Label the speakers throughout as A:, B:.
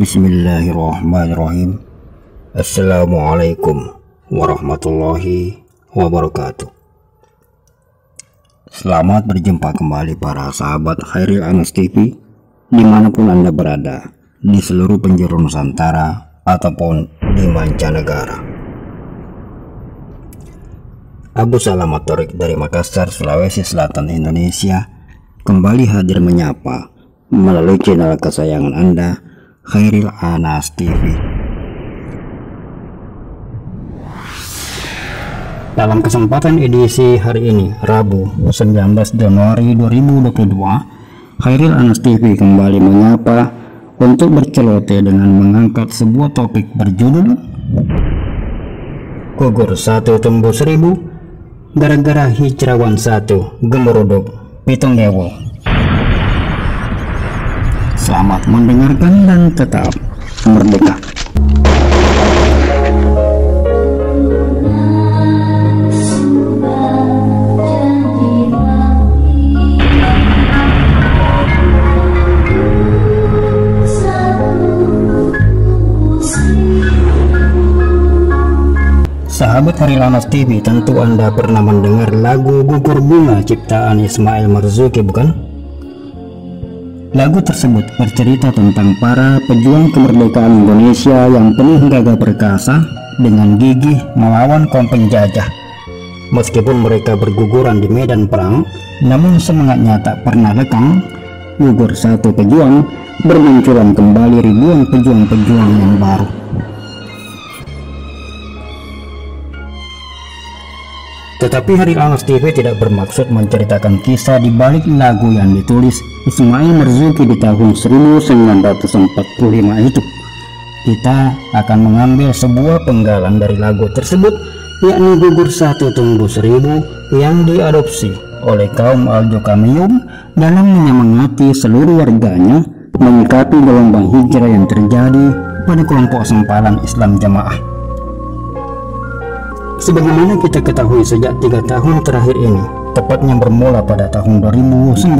A: Bismillahirrahmanirrahim. Assalamualaikum warahmatullahi wabarakatuh. Selamat berjumpa kembali para sahabat Khairil Anas TV dimanapun Anda berada di seluruh penjuru Nusantara ataupun di mancanegara. Abu Salam Atorik dari Makassar, Sulawesi Selatan, Indonesia kembali hadir menyapa melalui channel kesayangan Anda, Khairil Anas TV. Dalam kesempatan edisi hari ini, Rabu 19 Januari 2022, Khairil Anas TV kembali menyapa untuk berceloteh dengan mengangkat sebuah topik berjudul Gugur 1 tembus 1000 gara-gara hijrawan 1 gemeruduk pitung nyewo. Selamat mendengarkan dan tetap merdeka. Sahabat Khairil Anas TV, tentu Anda pernah mendengar lagu Gugur Bunga ciptaan Ismail Marzuki, bukan? Lagu tersebut bercerita tentang para pejuang kemerdekaan Indonesia yang penuh gagah perkasa dengan gigih melawan kaum penjajah. Meskipun mereka berguguran di medan perang, namun semangatnya tak pernah lekang. Gugur 1 pejuang, bermunculan kembali ribuan pejuang-pejuang yang baru. Tetapi Khairil Anas TV tidak bermaksud menceritakan kisah di balik lagu yang ditulis Ismail Marzuki di tahun 1945 itu. Kita akan mengambil sebuah penggalan dari lagu tersebut, yakni Gugur 1 tembus 1000 yang diadopsi oleh kaum Al-Jokamiyum dalam menyemangati seluruh warganya menyikapi gelombang hijrah yang terjadi pada kelompok sempalan Islam Jamaah. Sebagaimana kita ketahui, sejak 3 tahun terakhir ini, tepatnya bermula pada tahun 2019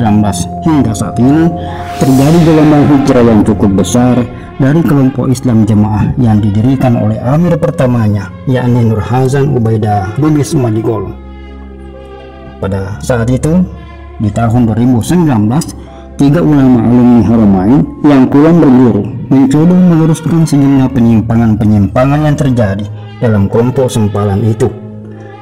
A: hingga saat ini, terjadi gelombang hijrah yang cukup besar dari kelompok Islam Jamaah yang didirikan oleh amir pertamanya, yakni Nur Hazan Ubaidah Lubis Madigol. Pada saat itu, di tahun 2019, 3 ulama alumni Haramain yang pulang berguru mencoba meluruskan sejumlah penyimpangan-penyimpangan yang terjadi dalam kelompok sempalan itu.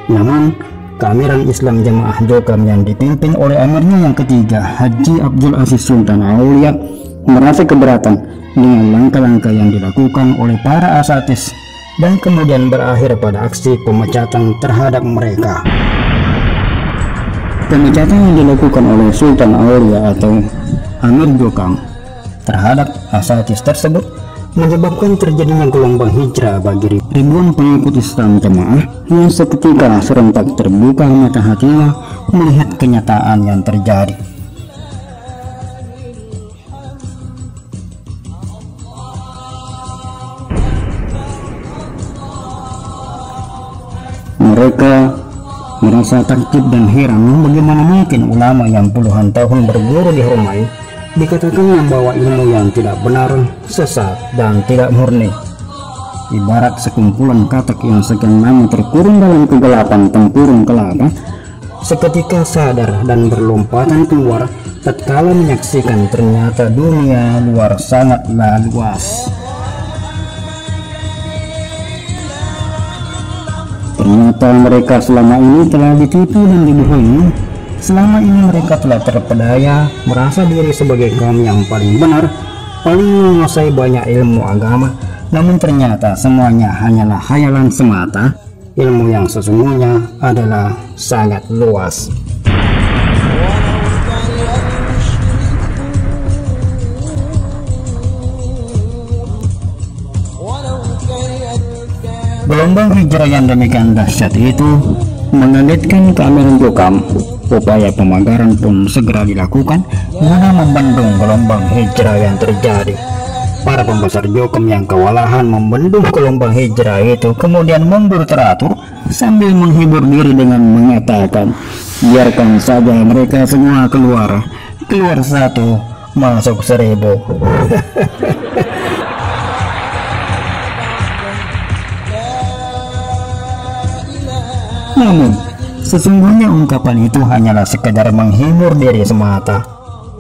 A: Namun, keamiran Islam Jamaah Jokam yang dipimpin oleh amirnya yang ketiga, Haji Abdul Aziz Sultan Aulia, merasa keberatan dengan langkah-langkah yang dilakukan oleh para asatis dan kemudian berakhir pada aksi pemecatan terhadap mereka. Pemecatan yang dilakukan oleh Sultan Aulia atau Amir Jokam terhadap asatis tersebut menyebabkan terjadinya gelombang hijrah bagi ribuan pengikut Islam Jamaah yang seketika serentak terbuka mata hatinya melihat kenyataan yang terjadi. Mereka merasa takjub dan heran bagaimana mungkin ulama yang puluhan tahun berguru di Haramain dikatakan membawa ilmu yang tidak benar, sesat, dan tidak murni. Ibarat sekumpulan katak yang sekian lama terkurung dalam kegelapan tempurung kelapa, seketika sadar dan berlompatan keluar tatkala menyaksikan ternyata dunia luar sangatlah luas. Ternyata mereka selama ini telah ditipu dan dibohongi. Selama ini mereka telah terpedaya merasa diri sebagai kaum yang paling benar, paling menguasai banyak ilmu agama, namun ternyata semuanya hanyalah khayalan semata. Ilmu yang sesungguhnya adalah sangat luas. Gelombang hijrah yang demikian dahsyat itu mengagetkan keamiran Jokam. Upaya pemagaran pun segera dilakukan guna membendung gelombang hijrah yang terjadi. Para pembesar Jokam yang kewalahan membendung gelombang hijrah itu kemudian mundur teratur sambil menghibur diri dengan mengatakan, biarkan saja mereka semua keluar 1 masuk 1000. Namun, sesungguhnya ungkapan itu hanyalah sekedar menghibur diri semata,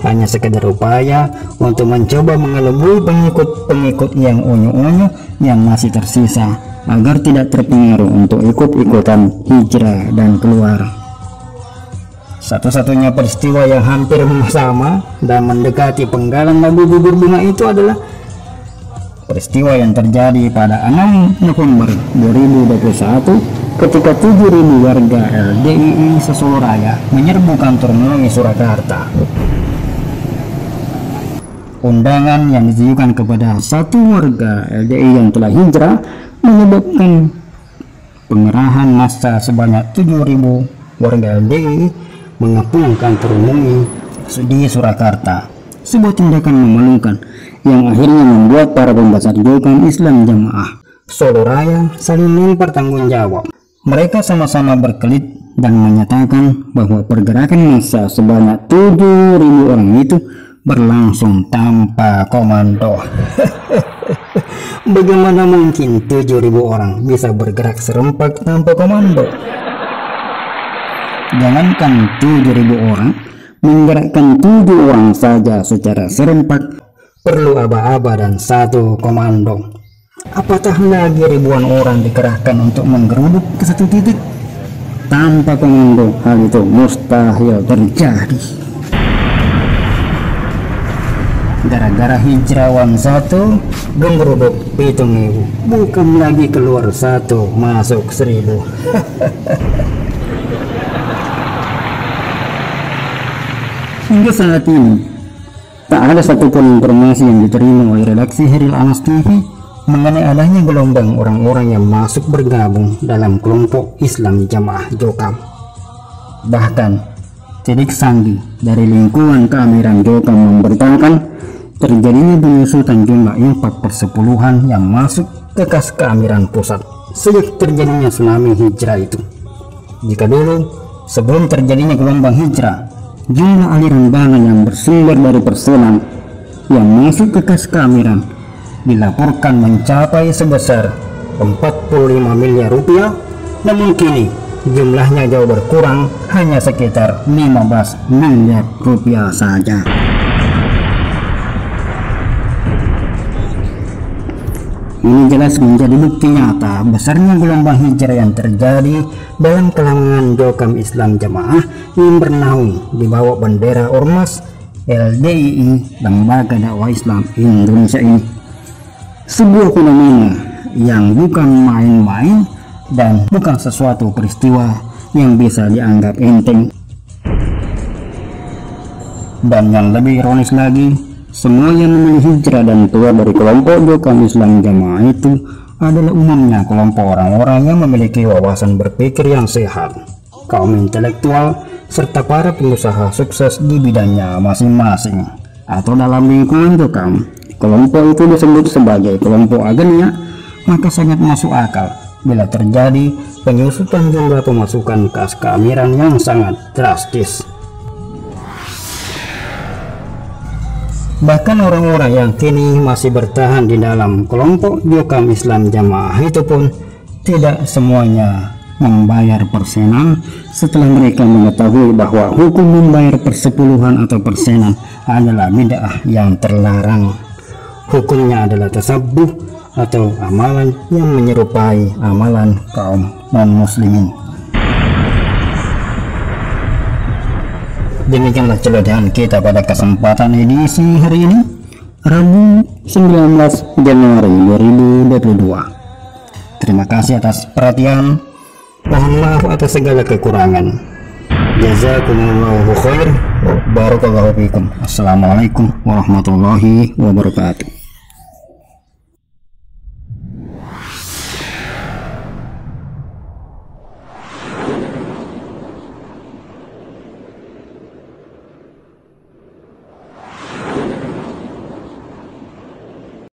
A: hanya sekedar upaya untuk mencoba mengelabui pengikut-pengikut yang unyu-unyu yang masih tersisa, agar tidak terpengaruh untuk ikut-ikutan hijrah dan keluar. Satu-satunya peristiwa yang hampir sama dan mendekati penggalan labu bubur bunga itu adalah peristiwa yang terjadi pada 6 November 2021 ketika 7.000 warga LDII Sesolo Raya menyerbu kantor Melangi Surakarta. Undangan yang ditujukan kepada satu warga LDI yang telah hijrah menyebabkan pengerahan massa sebanyak 7.000 warga LDI mengepung kantor umum di Surakarta. Sebuah tindakan memalukan yang akhirnya membuat para pembesar Jokam Islam Jamaah Solo Raya saling melempar tanggung jawab. Mereka sama-sama berkelit dan menyatakan bahwa pergerakan massa sebanyak 7.000 orang itu berlangsung tanpa komando. Bagaimana mungkin 7.000 orang bisa bergerak serempak tanpa komando? Jangankan 7.000 orang, menggerakkan 7 orang saja secara serempak perlu aba-aba dan satu komando. Apatah lagi ribuan orang dikerahkan untuk menggeruduk ke satu titik? Tanpa komando, hal itu mustahil terjadi. Gara-gara hijrawan satu, genggeruduk 7.000, bukan lagi keluar satu masuk 1.000. Hingga saat ini, tak ada satupun informasi yang diterima oleh redaksi Heril Anas TV mengenai adanya gelombang orang-orang yang masuk bergabung dalam kelompok Islam Jamaah Jokam. Bahkan, Sidik Sandi dari lingkungan keamiran Jokam memberitakan terjadinya penyusutan jumlah infak persepuluhan yang masuk ke kas keamiran pusat sejak terjadinya tsunami hijrah itu. Jika dulu, sebelum terjadinya gelombang hijrah, jumlah aliran dana yang bersumber dari persenan yang masuk ke kas keamiran dilaporkan mencapai sebesar 45 miliar rupiah, namun kini jumlahnya jauh berkurang, hanya sekitar 15 miliar rupiah saja. Ini jelas menjadi bukti nyata besarnya gelombang hijrah yang terjadi dalam kalangan Jokam Islam Jamaah yang bernaung di bawah bendera Ormas LDII Lembaga Dakwah Islam Indonesia ini. Sebuah fenomena yang bukan main-main dan bukan sesuatu peristiwa yang bisa dianggap enteng. Dan yang lebih ironis lagi, semua yang memilih hijrah dan keluar dari kelompok Jokam Islam Jamaah itu adalah umumnya kelompok orang-orang yang memiliki wawasan berpikir yang sehat, kaum intelektual, serta para pengusaha sukses di bidangnya masing-masing. Atau dalam lingkungan Jokam, kelompok itu disebut sebagai kelompok agennya, maka sangat masuk akal bila terjadi penyusutan jumlah pemasukan kas keamiran yang sangat drastis. Bahkan orang-orang yang kini masih bertahan di dalam kelompok Jokam Islam Jamaah itu pun tidak semuanya membayar persenan setelah mereka mengetahui bahwa hukum membayar persepuluhan atau persenan adalah bid'ah yang terlarang. Hukumnya adalah tasabuh atau amalan yang menyerupai amalan kaum non-muslimin. Demikianlah celotehan kita pada kesempatan edisi hari ini, Rabu 19 Januari 2022. Terima kasih atas perhatian. Mohon maaf atas segala kekurangan. Jazakumullahu khair. Barakallahu fikum. Assalamualaikum warahmatullahi wabarakatuh.